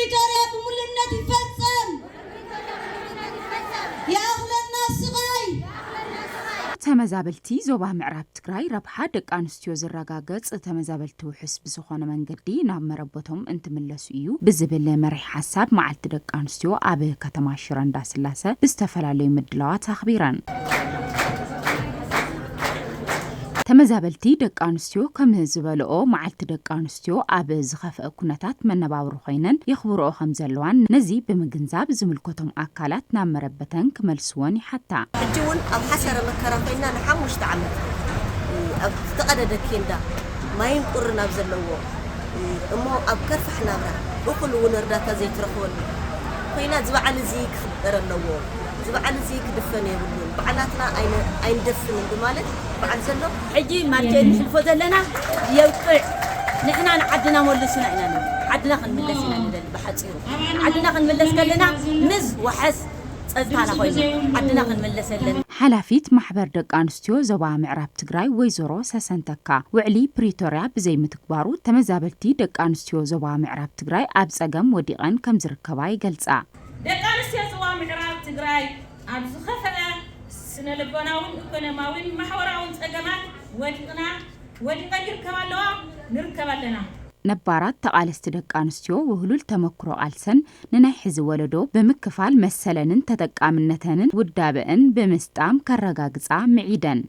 بريتوريا بملነት يفصل يا أغلى الصغاي ተመዛበልቲ ዞባ ምዕራብ ትግራይ ረብሓ ደቂ ኣንስትዮ ዝረጋገጽ ተመዛበልቲ ውሕስ ብዝኾነ መንገዲ ናብ መረበቶም እንትምለሱ እዩ ብዝብል መሪሕ ሓሳብ መዓልቲ ደቂ ኣንስትዮ ኣብ ከተማ ሽረ እንዳስላሴ ብዝተፈላለዩ ምድላዋት ኣኽቢረን ተመዛበልቲ ደቂ ኣንስትዮ ከም ዝበልኦ መዓልቲ ደቂ ኣንስትዮ ኣብ ዝኸፍአ ኩነታት መነባብሮ ኮይነን ይኽብርኦ ከም ዘለዋን ነዚ ብምግንዛብ ዝምልከቶም ኣካላት ናብ መረበተን ክመልስዎን ይሓታ ሕጂ እውን ኣብ ሓሰረ መከራ ኮይና ንሓሙሽተ ዓመት ኣብ ዝተቐደደ ኬንዳ ማይን ቁርን ኣብ ዘለዎ እሞ ኣብ ከርፋሕ ናብራ እኹል እውን እርዳታ ዘይትረኽበሉ ኮይና ዝበዓል እዚ ክፍጠር ኣለዎ ዝበዓል እዚ ክድፈን የብሉን በዓላትና ኣይንደፍንን ብማለት በዓል ዘሎ ሕጂ ማርጀን ንሕልፎ ዘለና የውቅዕ ንሕና ንዓድና መለስና ኢና ዓድና ክንምለስ ኢና ንደሊ ብሓፂሩ ዓድና ክንምለስ ከለና ምስ ወሓስ ጸጥታና ኮይኑ ዓድና ክንምለሰለን ሓላፊት ማሕበር ደቂ ኣንስትዮ ዞባ ምዕራብ ትግራይ ወይዘሮ ሰሰንተካ ውዕሊ ፕሪቶሪያ ብዘይ ምትግባሩ ተመዛበልቲ ደቂ ኣንስትዮ ዞባ ምዕራብ ትግራይ ኣብ ጸገም ወዲቐን ከም ዝርከባ ይገልጻ ደቂ ኣንስትዮ ዞባ ምዕራብ ትግራይ ኣብ ዝኸፈአ ስነልቦናውን ኢኮኖሚያውን ማሕበራውን ጸገማት ወዲቐን ይርከባ ኣለና ነባራት ተቃለስቲ ደቂ ኣንስትዮ ውህሉል ተመክሮ ቃልሰን ንናይ ሕዚ ወለዶ ብምክፋል መሰለንን ተጠቃምነተንን ውዳበአን ብምስጣም ከረጋግጻ ምዒደን